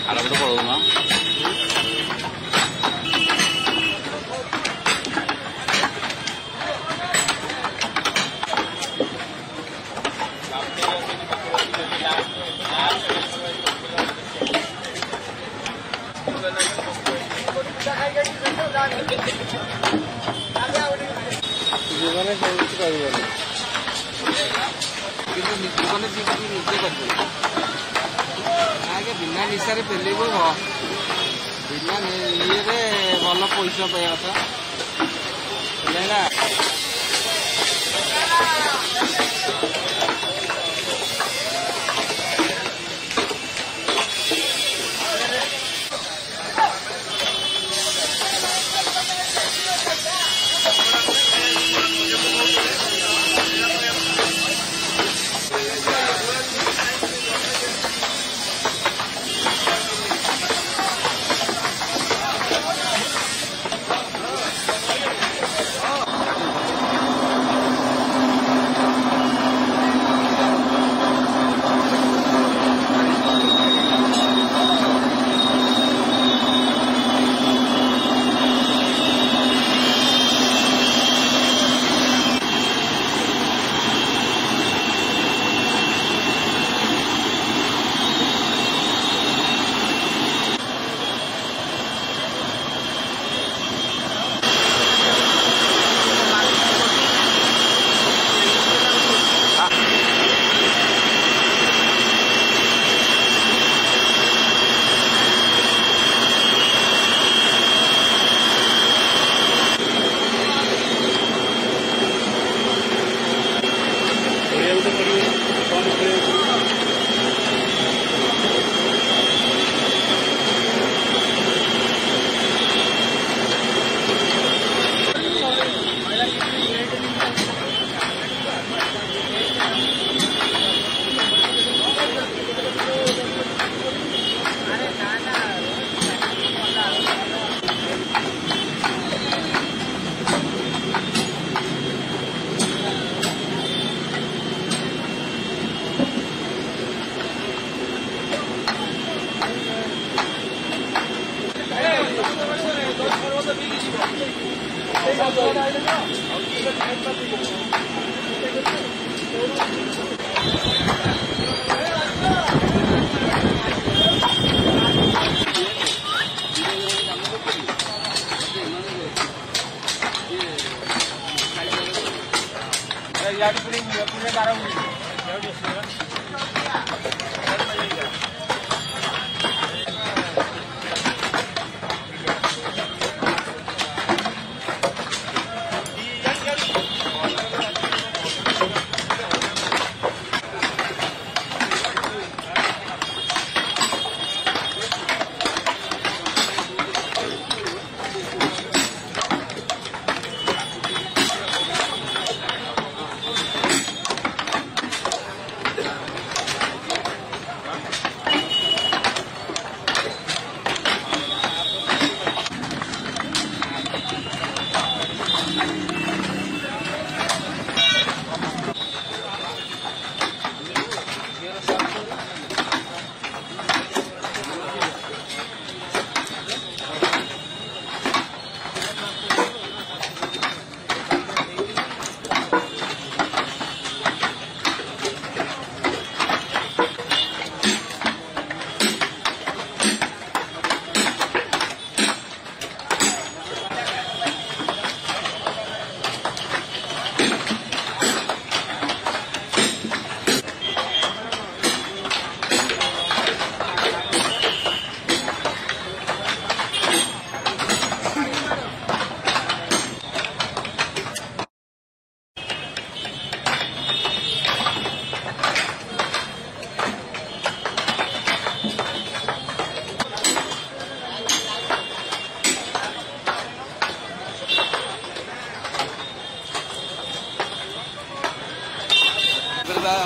ଆରପଟେ ପଳଉନ জীবনে কিছু করবেন କିନ୍ତୁ ଜୀବନ ଜୀବନ ନିଜେ କରିପାରିବ ଆଗେ ବିନା ନିଶାରେ ପେଲେଇବ ବିନା ଇଏରେ ଭଲ ପଇସା ପାଇବା କଥା ହେଲେ ନା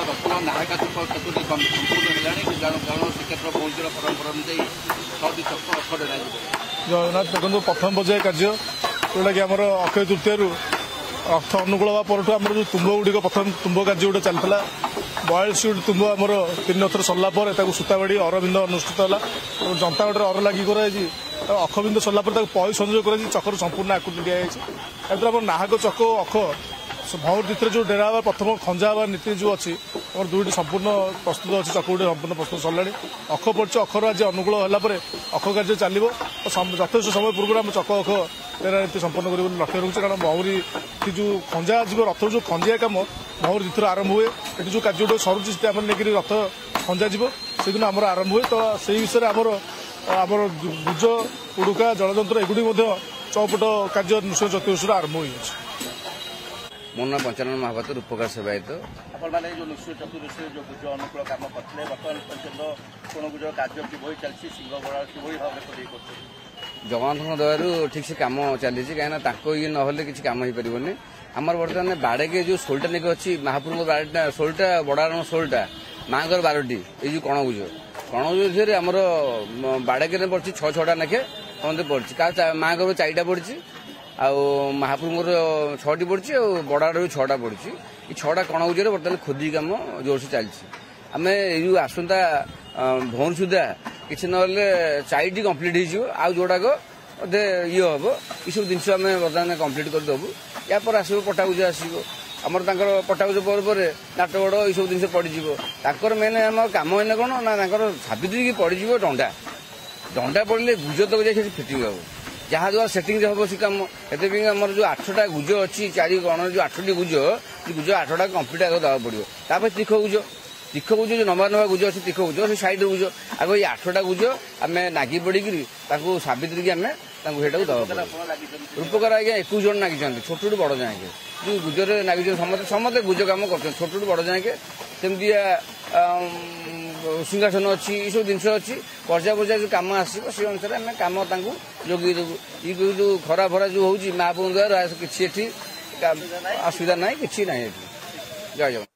ବର୍ତ୍ତମାନ ନାହାକା ଚତୁର୍ଥୀ ସମ୍ପୂର୍ଣ୍ଣ ହେଲାଣି କାରଣ ଶ୍ରୀକ୍ଷେତ୍ର ପହଞ୍ଚିବା ପରମ୍ପରା ଅନୁଯାୟୀ 6ଟି ଚକ୍ର ଅଖଣ୍ଡ ଲାଗିବ। ଜଗନ୍ନାଥ ଦେଖନ୍ତୁ ପ୍ରଥମ ପର୍ଯ୍ୟାୟ କାର୍ଯ୍ୟ ଯେଉଁଟାକି ଆମର ଅକ୍ଷୟ ତୃତୀୟାରୁ ଅର୍ଥ ଅନୁକୂଳ ହେବା ପରଠୁ ଆମର ଯେଉଁ ତୁମ୍ଭ ଗୁଡ଼ିକ ପ୍ରଥମ ତୁମ୍ଭ କାର୍ଯ୍ୟ ଗୋଟେ ଚାଲିଥିଲା ବଏଲ ସୁଟ୍ ତୁମ୍ବ ଆମର 3 ଥର ସରିଲା ପରେ ତାକୁ ସୂତାବାଡ଼ି ଅରବିନ୍ଦ ଅନୁଷ୍ଠିତ ହେଲା ଏବଂ ଯନ୍ତାବାଡ଼ିରେ ଅର ଲାଗି କରାଯାଇଛି। ଅଖବିନ୍ଦ ସରିଲା ପରେ ତାକୁ ପଇ ସଂଯୋଗ କରାଯାଇଛି। ଚକର ସମ୍ପୂର୍ଣ୍ଣ ଆକୃତି ଦିଆଯାଇଛି। ଏଥିରେ ଆମର ନାହକ ଚକ ଅଖ ଭଉଁରୀ ଭିତରେ ଯେଉଁ ଡେରା ହେବା ପ୍ରଥମ ଖଞ୍ଜା ହେବା ନୀତି ଯେଉଁ ଅଛି ଆମର 2ଟି ସମ୍ପୂର୍ଣ୍ଣ ପ୍ରସ୍ତୁତ ଅଛି। ଚକ ଗୁଡ଼ି ସମ୍ପୂର୍ଣ୍ଣ ପ୍ରସ୍ତୁତ ସରିଲାଣି। ଅଖ ପଡ଼ିଛି। ଅଖର ଆଜି ଅନୁକୂଳ ହେଲା ପରେ ଅଖ କାର୍ଯ୍ୟ ଚାଲିବ। ଯଥେଷ୍ଟ ସମୟ ପୂର୍ବରୁ ଆମେ ଚକ ଅଖ ଡେରା ନୀତି ସମ୍ପନ୍ନ କରିବୁ ବୋଲି ଲକ୍ଷ୍ୟ ରହୁଛି। କାରଣ ଭଉଁରୀ ଯେଉଁ ଖଞ୍ଜା ଯିବ ରଥର ଯେଉଁ ଖଞ୍ଜିଆ କାମ ଭଉଁରୀ ଭିତରେ ଆରମ୍ଭ ହୁଏ। ଏଠି ଯେଉଁ କାର୍ଯ୍ୟ ଗୁଡ଼ା ସରୁଛି ସେଠି ଆମର ନେଇକରି ରଥ ଖଞ୍ଜା ଯିବ ସେଦିନ ଆମର ଆରମ୍ଭ ହୁଏ। ତ ସେଇ ବିଷୟରେ ଆମର ଗୁଜ ଉଡୁକା ଜଳଯନ୍ତ୍ର ଏଗୁଡ଼ିକ ମଧ୍ୟ ଚଉପଟ କାର୍ଯ୍ୟ ନୃସିଂହ ଚତୁର୍ଦଶୀରୁ ଆରମ୍ଭ ହୋଇଯାଇଛି। ମୋ ନାଁ ପଞ୍ଚାନନ ମହାପାତ୍ର ରୂପକାର ସେବାୟତ। ଆପଣମାନେ ଯେଉଁ ନୃସିଂହ ଚତୁର୍ଦଶୀରେ ଯେଉଁ ଗୁଜ ଅନୁକୂଳ କାମ କରିଥିଲେ ବର୍ତ୍ତମାନ ପର୍ଯ୍ୟନ୍ତ କୋଣ ଗୁଜ କାର୍ଯ୍ୟ କିଭଳି ଚାଲିଛି ସିଂହଗଡ଼ କିଭଳି ଭାବରେ କରିକି କରୁଛନ୍ତି? ଜଗନ୍ନାଥଙ୍କ ଦୟାରୁ ଠିକ୍ ସେ କାମ ଚାଲିଛି। କାହିଁକିନା ତାଙ୍କ ଇଏ ନହେଲେ କିଛି କାମ ହେଇପାରିବନି। ଆମର ବର୍ତ୍ତମାନ ବାଡ଼େକେ ଯେଉଁ ଶୋଳଟା ନେଇକି ଅଛି ମହାପ୍ରଭୁଙ୍କ ବାରଟା ଶୋଳଟା ବଡ଼ ଆରଣ ଶୋଳଟା ମାଙ୍କର 12ଟି ଏଇ ଯେଉଁ କଣଗୁଜ ଦେହରେ ଆମର ବାଡ଼େକେରେ ପଡ଼ିଛି 6ଟା ଲେଖେ ସମସ୍ତେ ପଡ଼ିଛି। ମାଙ୍କର 4ଟା ପଡ଼ିଛି ଆଉ ମହାପ୍ରଭୁଙ୍କର 6ଟି ପଡ଼ିଛି ଆଉ ବଡ଼ ଆଡ଼ରୁ 6ଟା ପଡ଼ିଛି। ଏଇ 6ଟା କଣଗୁଜରେ ବର୍ତ୍ତମାନ ଖୋଦି କାମ ଜୋରସେ ଚାଲିଛି। ଆମେ ଏଇ ଯେଉଁ ଆସନ୍ତା ଭଉଁରୀ ସୁଦ୍ଧା କିଛି ନହେଲେ 4ଟି କମ୍ପ୍ଲିଟ୍ ହେଇଯିବ। ଆଉ ଯୋଉଟାକ ବୋଧେ ଇଏ ହବ ଏସବୁ ଜିନିଷ ଆମେ ବର୍ତ୍ତମାନ କମ୍ପ୍ଲିଟ୍ କରିଦେବୁ। ୟା ପରେ ଆସିବ ପଟାଗୁଜ ଆସିବ। ଆମର ତାଙ୍କର ପଟାଗୁଜ ପରେ ନାଟଗଡ଼ ଏଇସବୁ ଜିନିଷ ପଡ଼ିଯିବ। ତାଙ୍କର ମେନ୍ ଆମର କାମ ଏନେ କ'ଣ ନା ତାଙ୍କର ସାବିତ୍ରୀକି ପଡ଼ିଯିବ ଡଣ୍ଡା ପଡ଼ିଲେ ଗୁଜ ତକ ଯାଇ ସେଠି ଫିଟିଂ ହେବ। ଯାହାଦ୍ୱାରା ସେଟିଂରେ ହେବ ସେ କାମ। ସେଥିପାଇଁ ଆମର ଯେଉଁ 8ଟା ଗୁଜ ଅଛି 4 ଗଣରେ ଯେଉଁ 8ଟି ଗୁଜ 8ଟା କମ୍ପ୍ଲିଟ୍ ଆଗ ଦେବାକୁ ପଡ଼ିବ। ତାପରେ ତୀଖ ଗୁଜ ଯେଉଁ ନବା ଗୁଜ ଅଛି ତୀଖ ଗୁଜ ସେ ସାଇଡ୍ ଗୁଜ ଆଗ ଏଇ 8ଟା ଗୁଜ ଆମେ ନାଗି ପଡ଼ିକିରି ତାକୁ ସାବିତ୍ରୀକି ଆମେ ତାଙ୍କୁ ସେଇଟାକୁ ଦେବାକୁ ପଡ଼ିବ। ରୂପକାର ଆଜ୍ଞା 21 ଜଣ ନାଗିଛନ୍ତି ଛୋଟରୁ ବଡ଼ ଯାଏଁକେ। ଯେଉଁ ଗୁଜରେ ନାଗିଛନ୍ତି ସମସ୍ତେ ଗୁଜ କାମ କରୁଛନ୍ତି ଛୋଟରୁ ବଡ଼ ଯାଏଁକେ। ସେମିତିଆ ସିଂହାସନ ଅଛି ଏସବୁ ଜିନିଷ ଅଛି। ପର୍ଯ୍ୟାୟ ଯେଉଁ କାମ ଆସିବ ସେ ଅନୁସାରେ ଆମେ କାମ ତାଙ୍କୁ ଯୋଗାଇ ଦେବୁ। ଏଇ ଯେଉଁ ଖରା ଫରା ଯେଉଁ ହେଉଛି ମହାପ୍ରଭୁଙ୍କ ଦ୍ୱାରା କିଛି ଏଠି ଅସୁବିଧା ନାହିଁ କିଛି ନାହିଁ ଏଠି। ଜୟ ଜଗନ୍ନାଥ।